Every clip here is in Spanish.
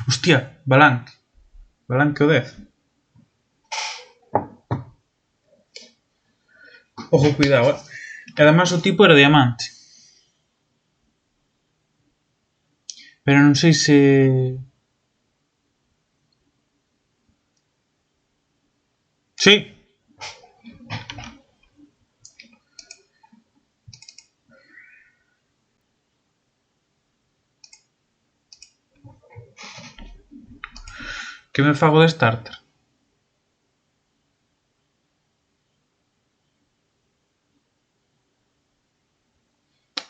Hostia, Balanque. Balanque o 10. Ojo, cuidado, E además o tipo era diamante. Pero non sei se... Sí. Que me fago de starter?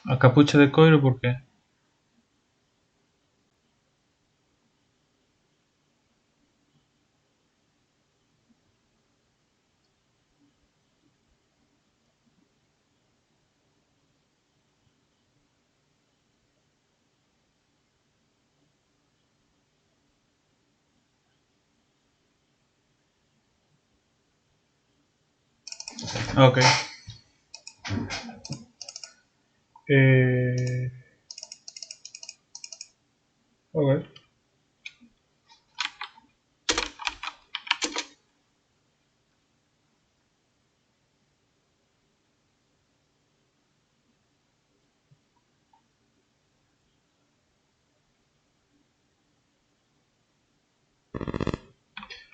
A capucha de coiro, por qué? Ok. Eh... Ok.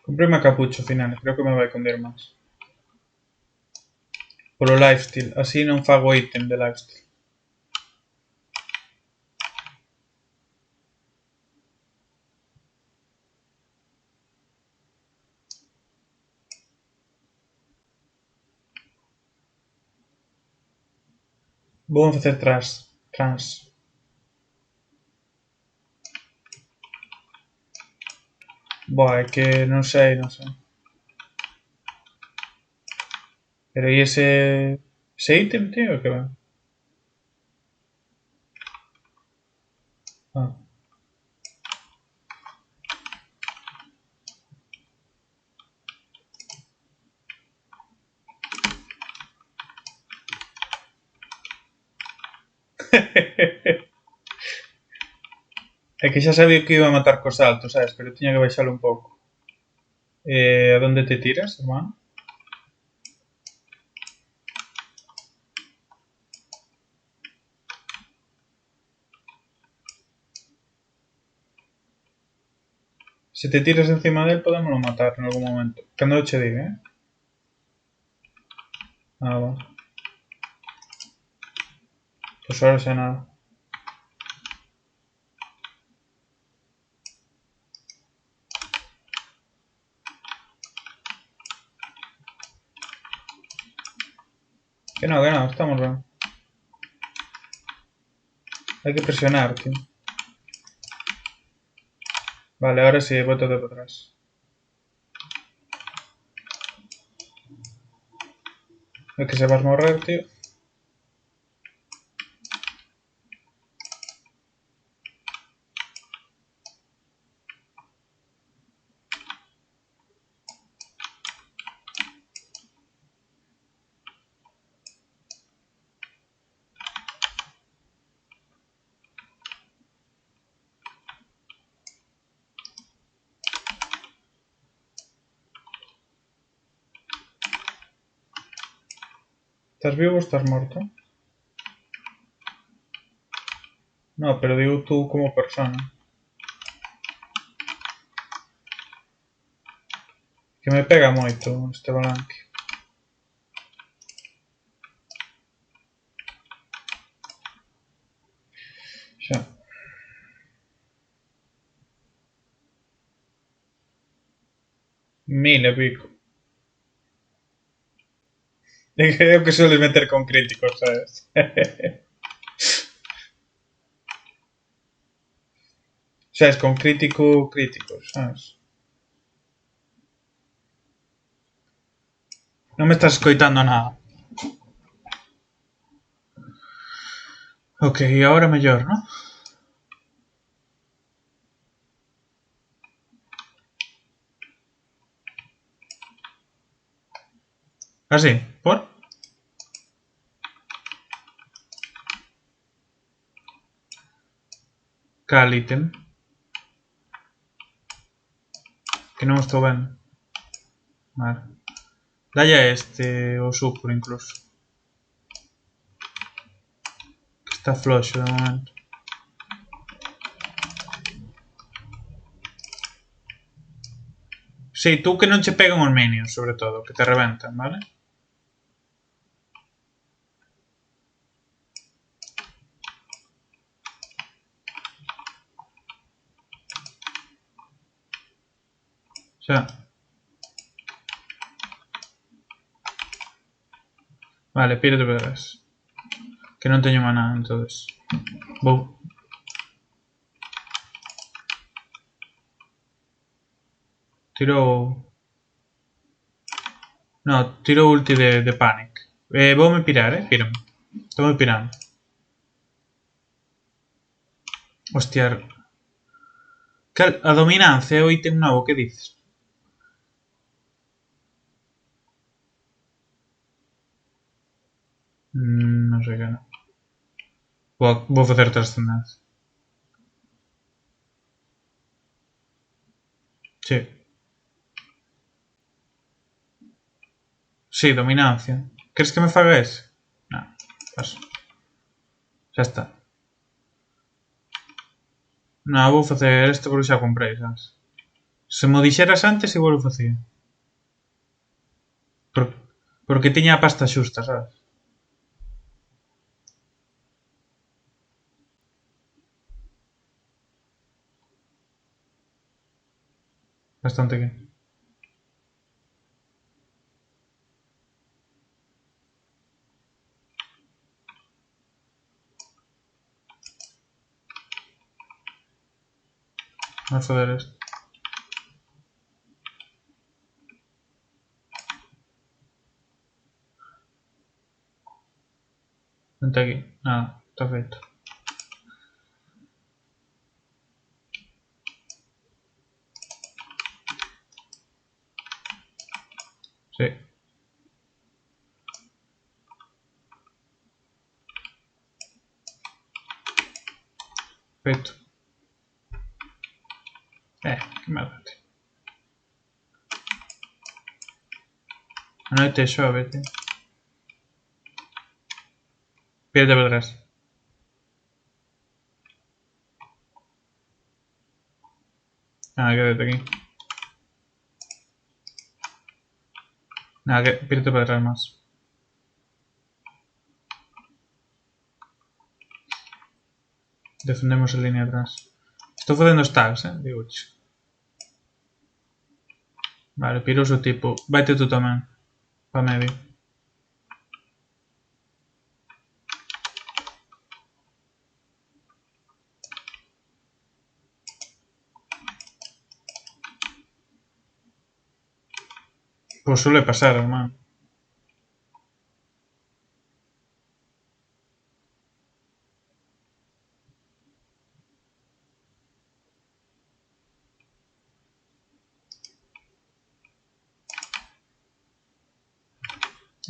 Comprei unha capucha ao final, creo que me vai conder máis. Polo lifesteal, así non fago ítem de lifesteal. Vou facer trans. Boa, é que non sei. Pero e ese ítem, tío, que va? Ah. É que xa sabía que iba a matar cos saltos, sabes? Pero tiña que baixalo un pouco. A donde te tiras, hermano? Se te tiras encima del, podémoslo matar en algún momento. Cando eu che diga, Ah, va. Pues ahora xa nada. Que no, estamos ben. Hai que presionar, tío. Vale, ahora sí, bótate para atrás. É que se vas morrer, tío. Estás vivo ou estás morto? No, pero digo tú como persona. Que me pega moito este Balanque. Xa. 1000 e pico. É o que sueles meter con críticos, sabes? Sabes, con críticos, sabes? Non me estás escoitando nada. Ok, ahora mellor, ¿no? Así, por? Cal ítem. Que non estou vendo. Vale. Dalle a este o supro incluso. Que está floxo de momento. Si, tú que non che pegan os minions, sobre todo, que te reventan, vale? Xa. Vale, pírate para atrás. Que non teño maná, entonces. Vou. Tirou... No, tirou ulti de Panic. Voume pirar, pírame. Estou pirando. Hostia. A dominancia é o ítem novo, que dices? Non sei que non. Vou facer trascendencia. Sí. Sí, dominancia. Queres que me faga ese? Non, paso. Xa está. Non, vou facer este porque xa comprei, sabes? Se mo dixeras antes, igual o facía. Porque tiña a pasta xusta, sabes? Bastante que. Vamos fazer isto. Vente aquí. Nada, está feito. Sí. Feito. Que merda, tío. A noite xove, tío. Pírate para atrás. Quédate aquí. Pírate para atrás más. Defendemos en línea atrás. Estou facendo stacks, digo. Vale, piroso tipo. Vaite tú tamén. Pa medio. Pues suele pasar, hermano.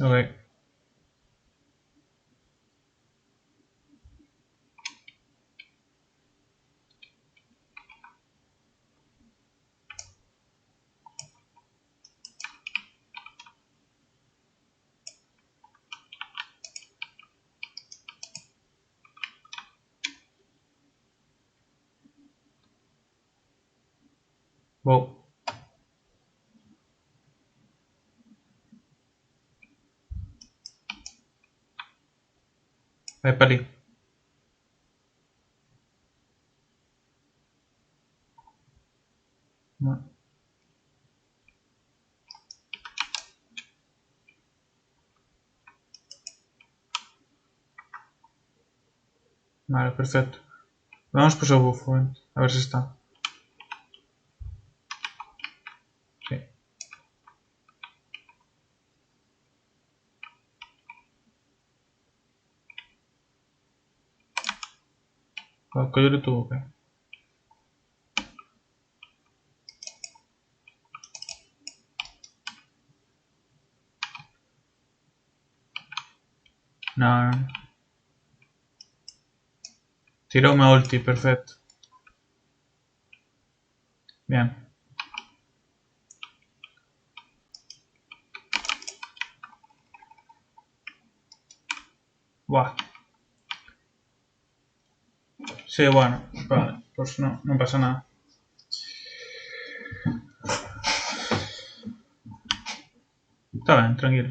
Ok. Vou. Vai para ali. Vale, perfecto. Vamos por o bufo, a ver se está. Sí. Collere tu, ok. No. Tiroume a ulti, perfecto. Bien. Buah. Sí, bueno. Vale, pues no pasa nada. Está ben, tranquilo.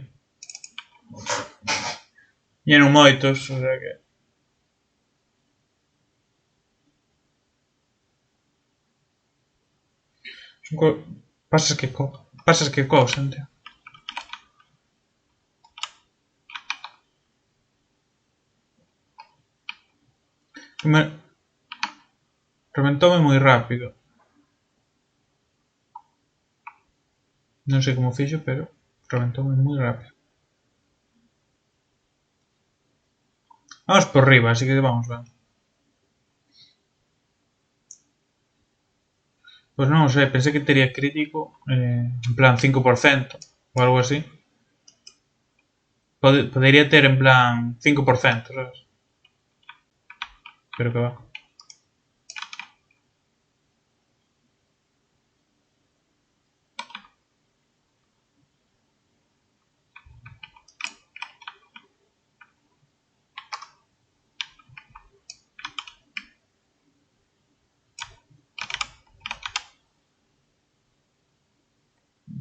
E non moitos, o sea que... Pasas que cousen, tío. Me... Reventoume moi rápido. Non sei como fixo, pero reventoume moi rápido. Vamos por riba, así que vamos ben. Pois non sei, pensei que tería crítico en plan 5% ou algo así. Podería ter en plan 5%, sabes? Pero que va.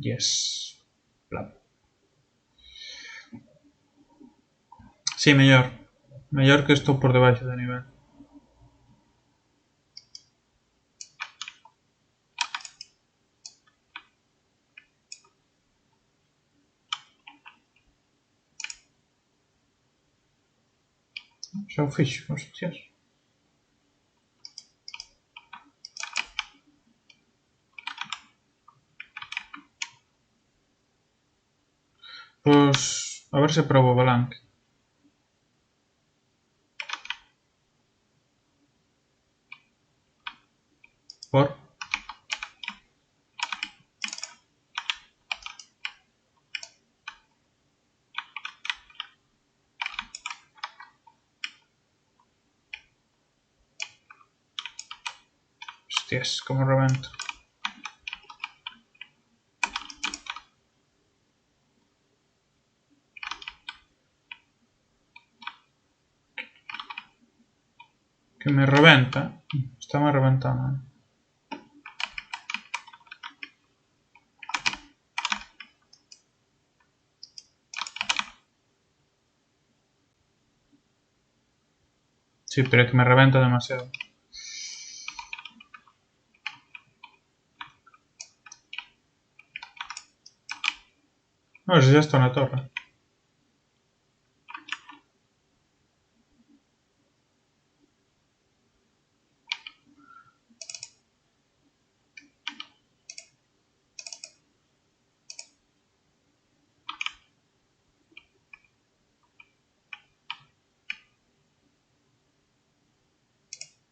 Yes. Plap. Sí, mellor. Mellor que estou por debaixo de nivel. Xa o fixo, hostias. Pois... A ver se probo o Balanque. Por... Hostias, como revento. Que me reventa. Está-me reventando. Sí, pero é que me reventa demasiado. No, si ya está na torre.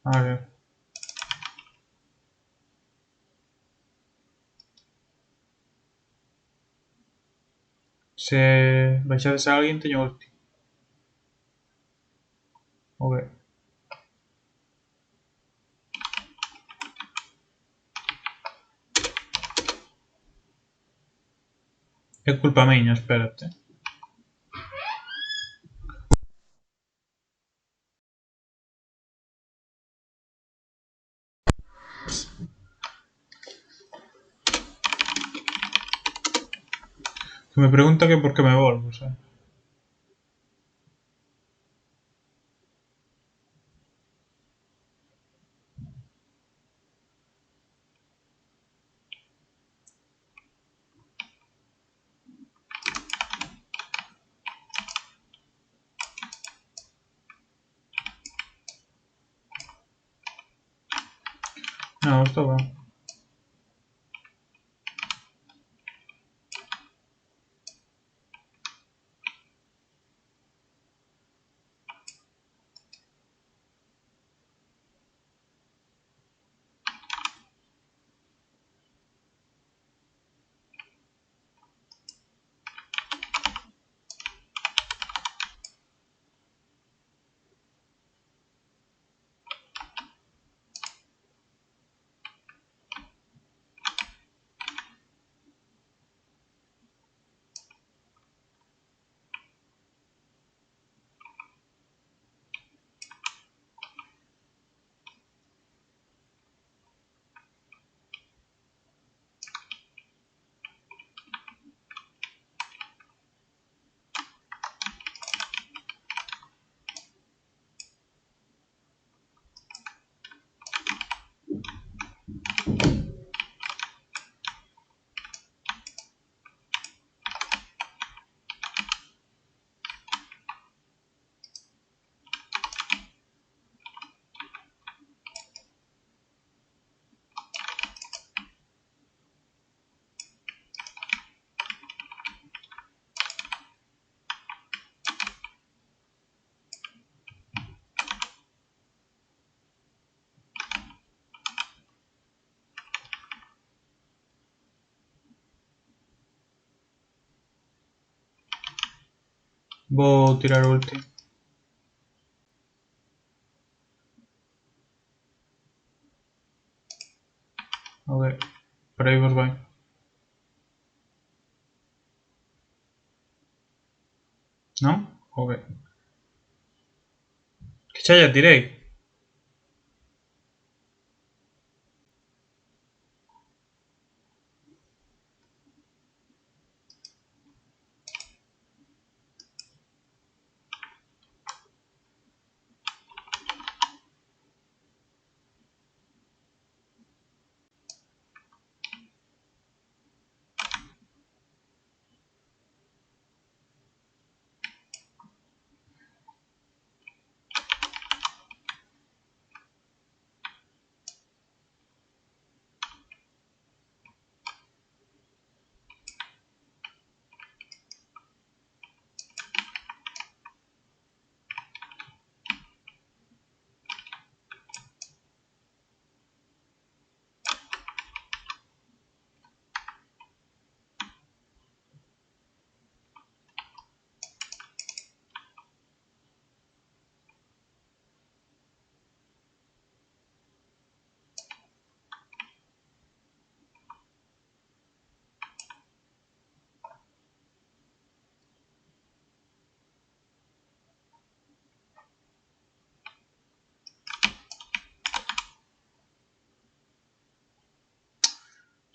A ver. Se baixades a alguén, teño ulti. Ok. É culpa miña, espérate. Que me pregunta que por que me volvo, sabes? No, estou ben. Vou tirar ulti. Ok. Para aí vos bem. Non? Ok. Que xa lle tirei.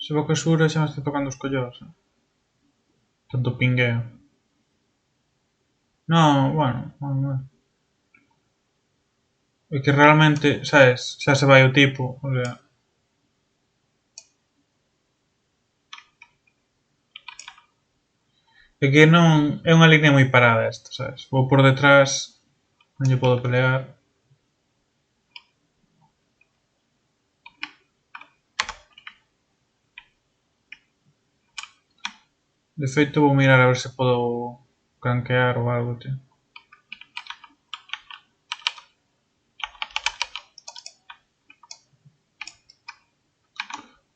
Se vou que xura xa me está tocando os collós. Tanto pingueo. No, bueno. É que realmente, sabes, xa se vai o tipo, o sea... É que non é unha línea moi parada esta, sabes? Vou por detrás, non lle podo pelear. De feito vou mirar a ver se podo gankear ou algo, tío.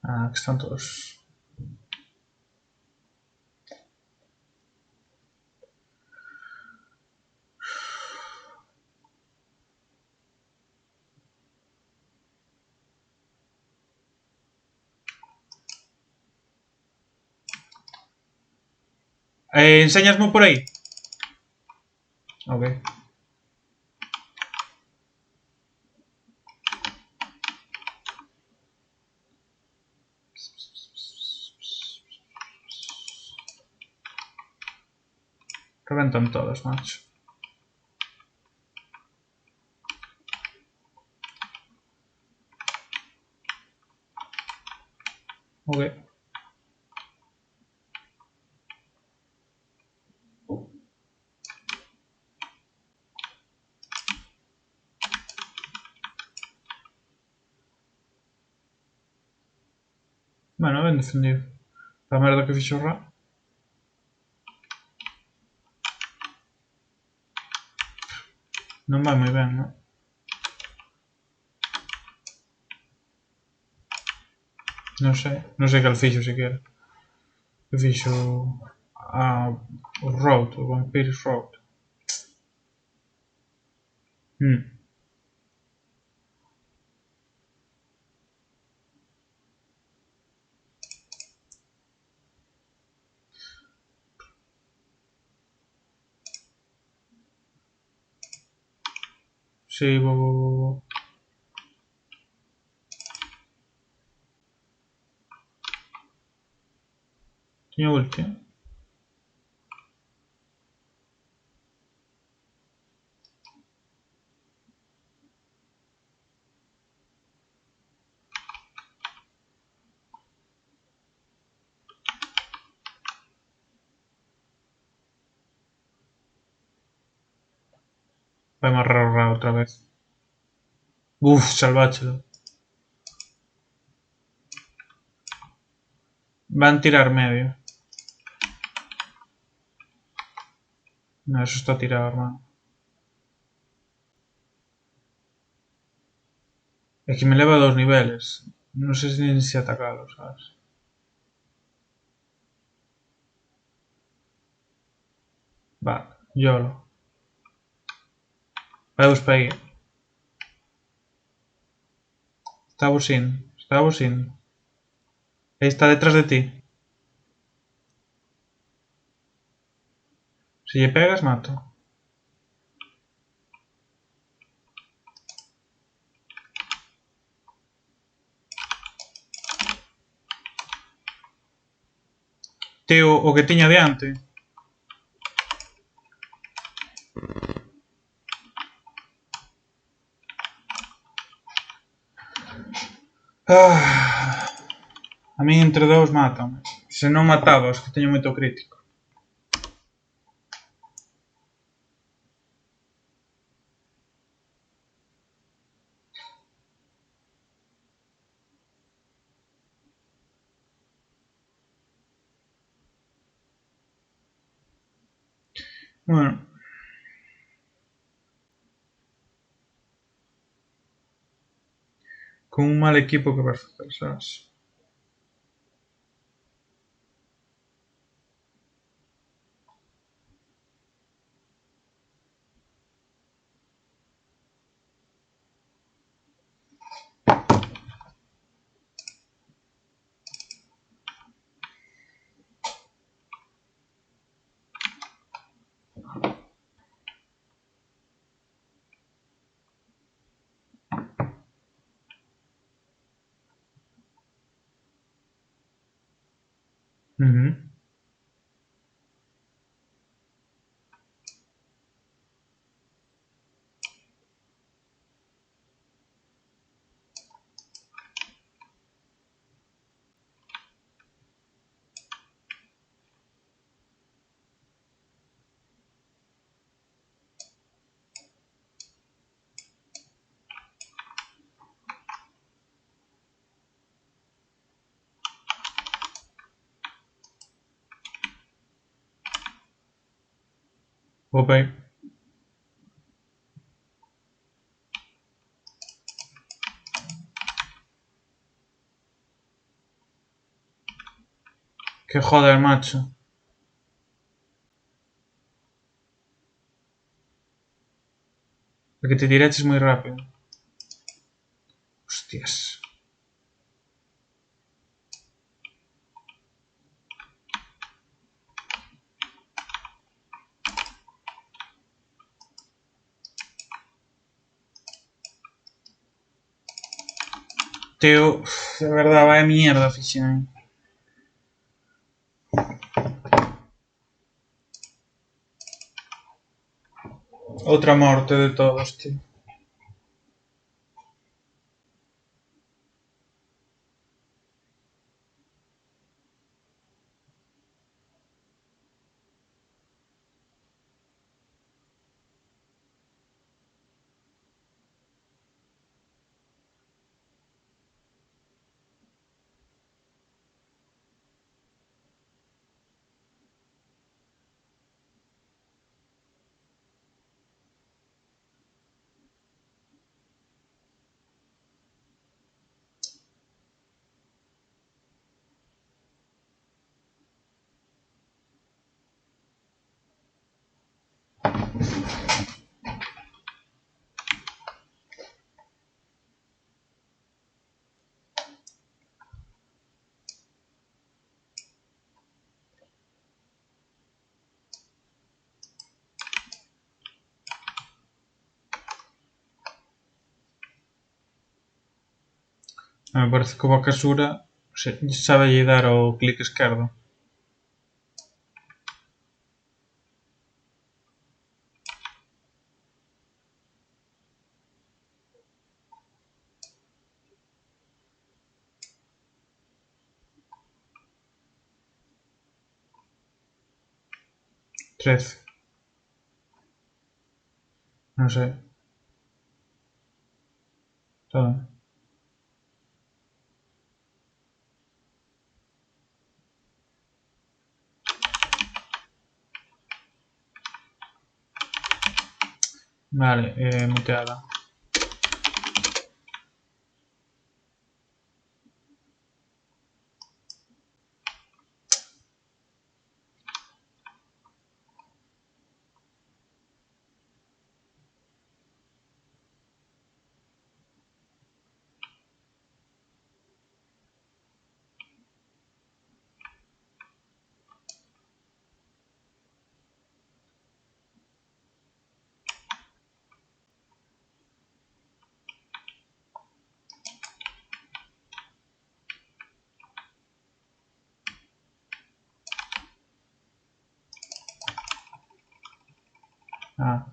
Ah, que están todos. Enséñasmo por aí? Ok. Reventan todos, macho. Ok. Bueno, ben defendido. A merda que fixo o Ra. Non vai moi ben, non? Non sei cal fixo sequera. Que fixo... O Road, o Vampire's Road. Si, vou. Tiña ulti. Vai amarrar o Ra outra vez. Uf, salváchelo. Van tirar medio. No, eso está tirado, hermano. Es que me eleva 2 niveles. No sé ni si atacarlo, ¿sabes? Va. YOLO. Veus para aí. Está buxindo. Está buxindo. Aí está detrás de ti. Se lle pegas, mato. Tío, o que tiña diante. Ah, a min entre dous matan. Se non mataba, os que teño moito crítico. Bueno. Con un mal equipo que vas facer, sabes? Ok. Que joder, macho. Porque te tiraches moi rápido. Hostias. Tío, de verdad, vaya mierda fixen. Outra morte de todos, tío. Me parece que o Bakasura sabe lle dar o clic esquerdo. Trece. Non sei. Está ben. Vale, muteada. Ah.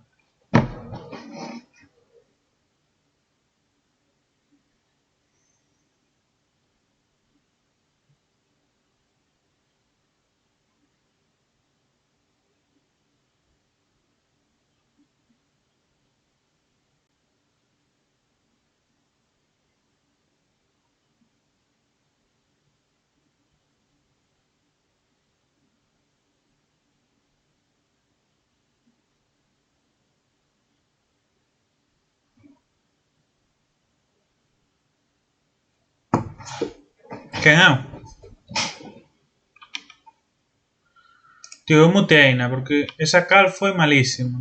Quen eu? Tío, eu muteina porque esa cal foi malísima.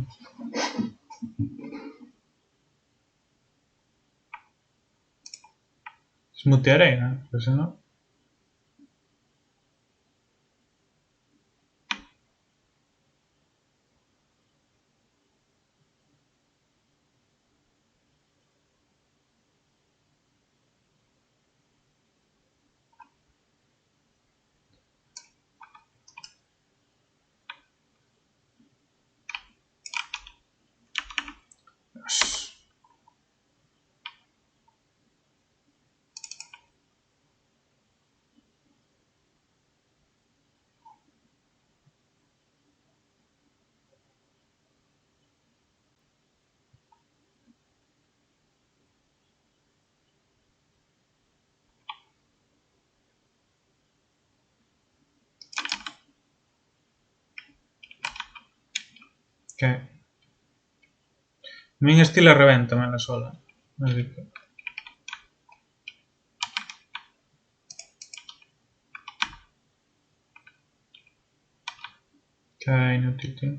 Desmutearei, non? Porque senón... Que... Min estilo reventa la sola. Así que... Que inútil, tío.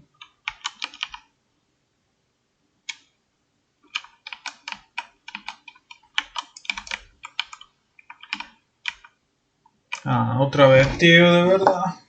Ah, otra vez, tío, de verdad.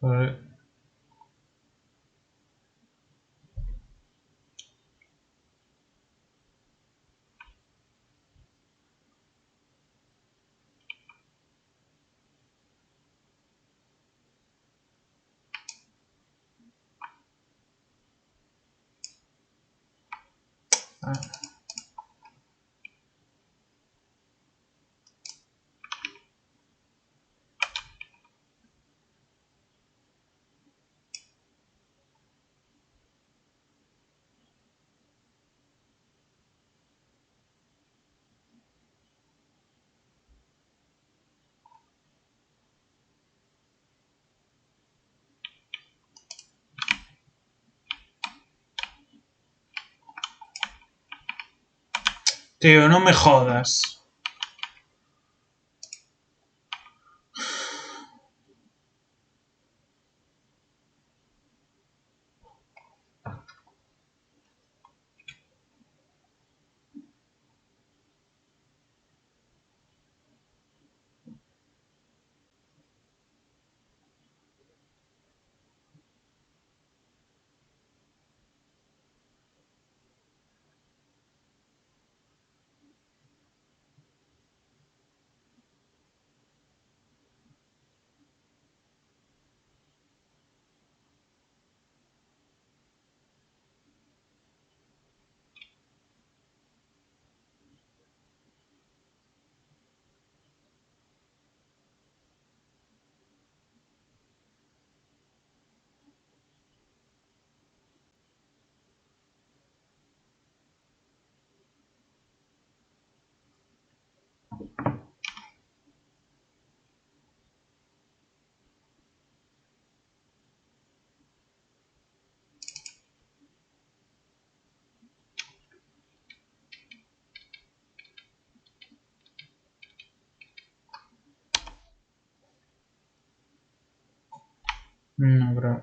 Pues... Ah. Tío, no me jodas. No creo.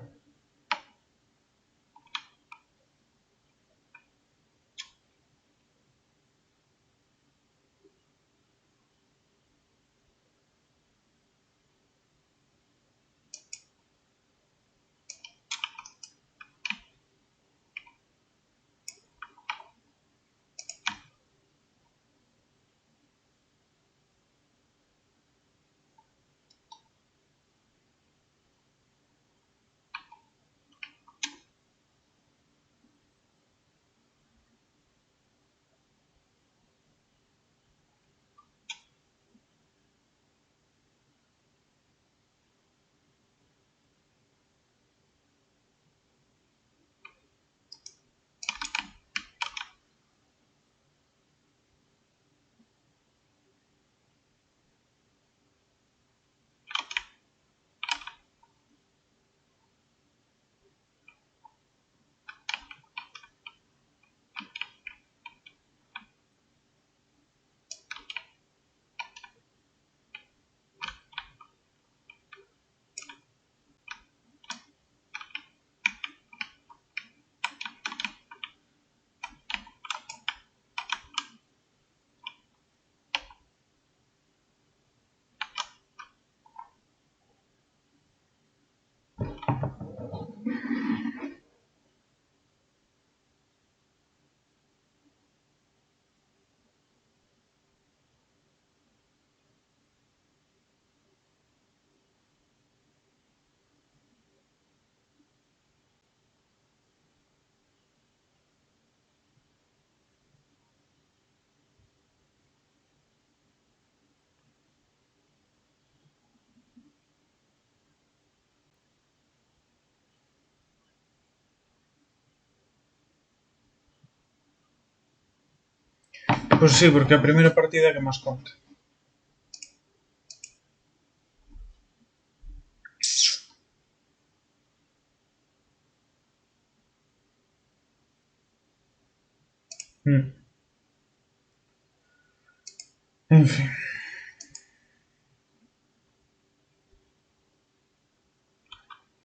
Pois sí, porque a primeira partida é que máis conta. En fin.